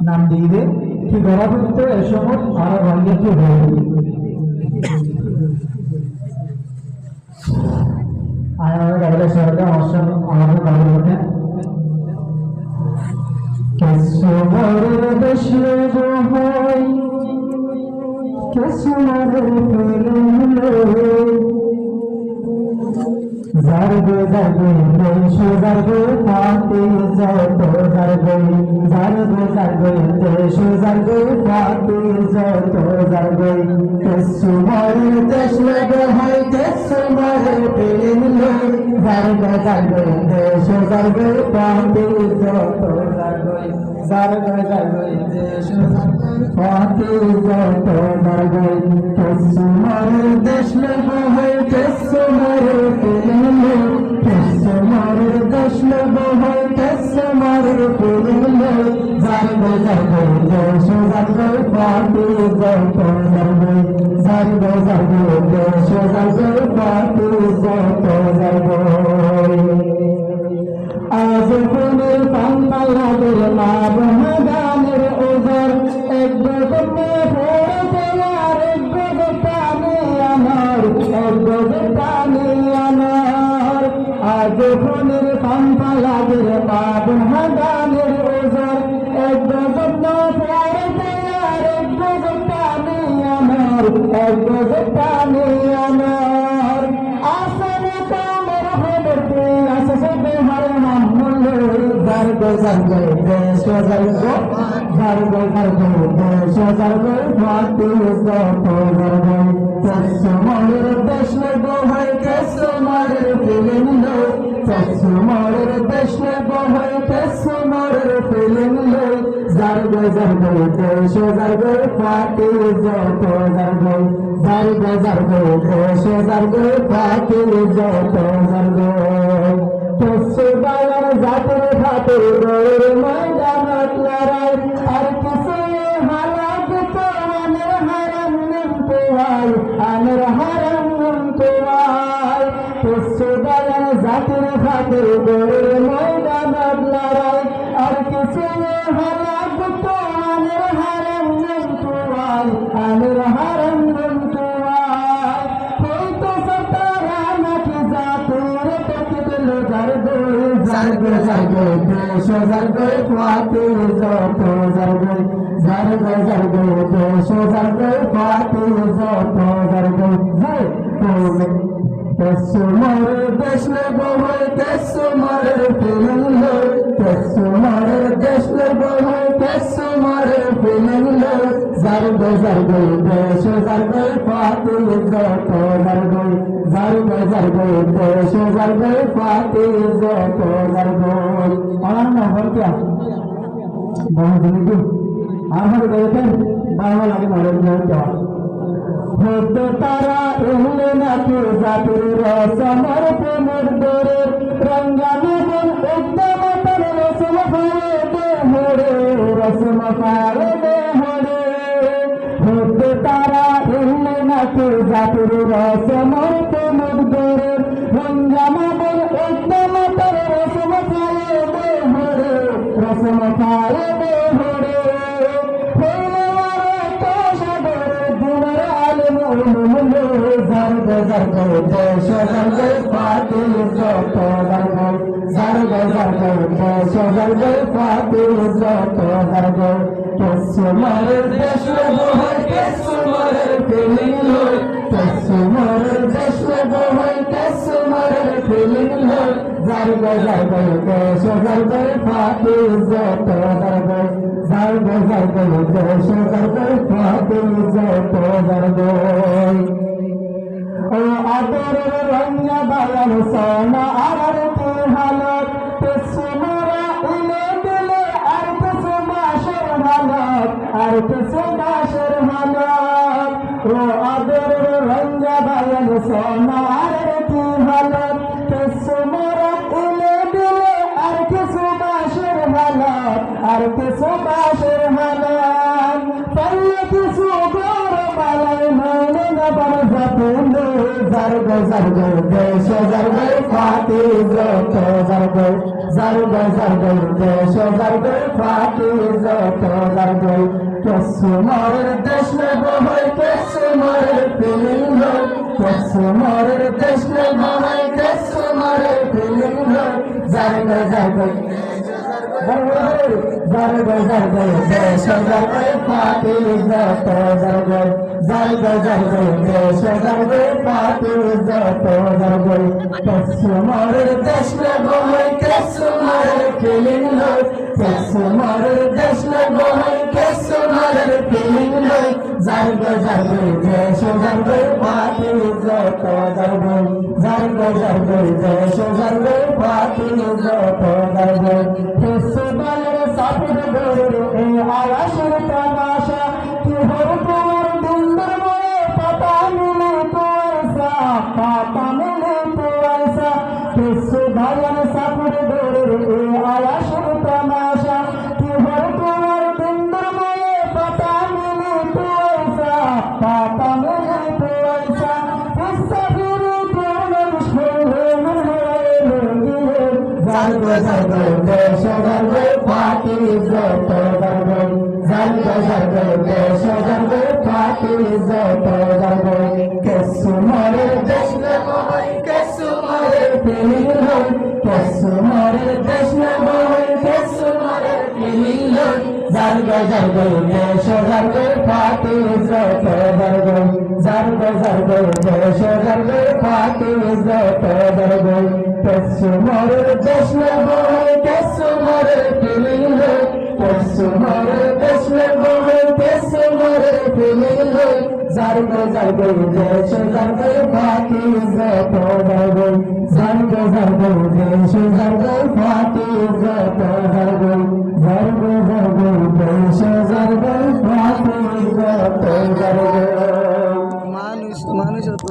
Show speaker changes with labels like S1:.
S1: নাম দিয়ে কি গড়াভুক্ত এ সময় আরো ভাঙ্গে কি হবে আয়ার গাবলে সরকার অবসর আমাদের ভালো হতে কেসমরের দেশে বহাই কেসমরের ফেলে জারগো জারগো দেশ জারগো পাতে যত জারগো জারগো জারগো দেশ জারগো পাতে যত জারগো কেসমরের দেশ লাগে হয় কেসমরের ফেলে জারগো জারগো দেশ জারগো পাতে যত জারগো জারগো জারগো দেশ জারগো পাতে যত জারগো কেসমরের দেশ লাগে হয় কেসমরের ফেলে কেসমরের দেশ লাগে হয় কেসমরের ফেলে জারগো জারগো দেশ জারগো পাতে যত জারগো জারগো জারগো দেশ জারগো পাতে যত জারগো আজ ফুলের পান্তালাদের লাভ গানের ওজর এক গগনে পড়তে আর এক গগনে আমার এক গগনে আমার আজ ফুলের পান্তালাদের লাভ গানের ওজর এক গগনে পড়তে আর এক গগনে আমার এক গগনে আমার আসলে কামের হবতে আসে বেহারে জারগো জারগো দেশ জারগো জারগো জারগো দেশ জারগো পাতে যত জারগো কেসমরের দেশ লাগে হয় কেসমরের ফিলিং লো কেসমরের দেশ লাগে হয় কেসমরের ফিলিং লো জারগো জারগো দেশ জারগো পাতে যত জারগো জারগো জারগো দেশ জারগো পাতে যত জারগো কেসবালার জাতের খাতে গৌর ময়দানত লড়াই আর কিসে হালাত তো আনের হারাম নিমতে হয় আনের হারাম নিমতে হয় কেসবালার জাতের খাতে গৌর ময়দানত লড়াই আর কিসে হালাত তো আনের হারাম নিমতে হয় আনের হারাম নিমতে হয় হয়তো সতারা নাকি জাতের প্রকৃতিল জারগো জারগো জারগো দেশ জারগো পাতে যত জারগো জারগো জারগো দেশ জারগো পাতে যত জারগো কেসমরের দেশ লাগে হয় কেসমরের ফিলিং লো কেসমরের দেশ লাগে হয় কেসমরের ফিলিং লো জারগো জারগো দেশ জারগো পাতে যত জারগো জারগো জারগো দেশ জারগো পাতে যত জারগো অনন্য হত্যা বহুদিন আমার গেছেন বাংলা লাগে মরে যাওয়া হতে তারা এলে নাকি জাতির রসমর প্রেমের দরে রঙ্গানগর উদ্যম তার রসম ফারে দে হরে রসম ফারে দে হরে হতে তারা এলে নাকি জাতির রসমর প্রেমের দরে রঙ্গানগর উদ্যম তার রসম ফারে দে হরে রসম ফারে দে হরে জারগো জারগো দেশ জারগো পাতে যত জারগো জারগো জারগো দেশ জারগো পাতে যত জারগো কেসমরের দেশ লাগে হয় কেসমরের ফিলিং লো কেসমরের দেশ লাগে হয় কেসমরের ফিলিং লো জারগো জারগো দেশ জারগো পাতে যত জারগো জারগো জারগো দেশ জারগো পাতে যত জারগো ও আদরের রঙা বায়ান সোনা আরতি হালত কেসমরা উলে দিলে আর কেসমাশের হালত আর কেসমাশের হালত ও আদরের রঙা বায়ান সোনা আরতি হালত কেসমরা উলে দিলে আর কেসমাশের হালত আর কেসমাশের হালত পাল্লে কিছু গৌর মালাই মানে না বারো জারগো জারগো দেশ জারগো পাতে ফাটি যত জারগল জারগল জারগল দেশ জারগল ফাটি যত জারগল কেসু মরের দেশ বহই কেসু মরের ফিলিং হল কেসু মরের দেশ বহই কেসু মরের ফিলিং হল জারগল জারগল জারগল জারগল দেশ জারগল ফাটি যত জারগল জারগল জারগল দেশ জারগল ফাটি যত জারগল কেসু মরের দেশ বহই কেসু মরের ফিলিং হল কেসু মরের দেশ বহই কেসু মরের ফিলিং হল জারগল জারগল দেশ জারগল ফাটি যত জারগল জারগল জারগল দেশ জারগল ফাটি যত জারগল কেসু মরের সাফির গরুর এই আয়াসের তামাশা কি হর তোমার দিনদার মনে পাতা মিলে পয়সা পাতা মিলে পয়সা কেসু ভাইয়ার সাফির গরুর এই আয়াসের তামাশা কি হর তোমার দিনদার মনে পাতা মিলে পয়সা পাতা মিলে পয়সা সাফির গরুর শোলে মনে জারগল জারগল দেশ জারগল ফাটি যত জারগল জারগল জারগল দেশ জারগল ফাটি যত জারগল কেসু মরের দেশ বহই কেসু মরের ফিলিং হল কেসু মরের দেশ বহই কেসু মরের ফিলিং হল জারগল জারগল দেশ জারগল ফাটি যত জারগল জারগল জারগল দেশ জারগল ফাটি যত জারগল কেসু মরের দেশ বহই কেসু মরের ফিলিং হল কেসু মরের দেশ বহই কেসু মরের ফিলিং হল জারগল জারগল দেশ জারগল ফাটি যত জারগল জারগল জারগল দেশ জারগল ফাটি যত জারগল জারগল জারগল দেশ জারগল ফাটি যত জারগল
S2: মানুষ মানুষ হতো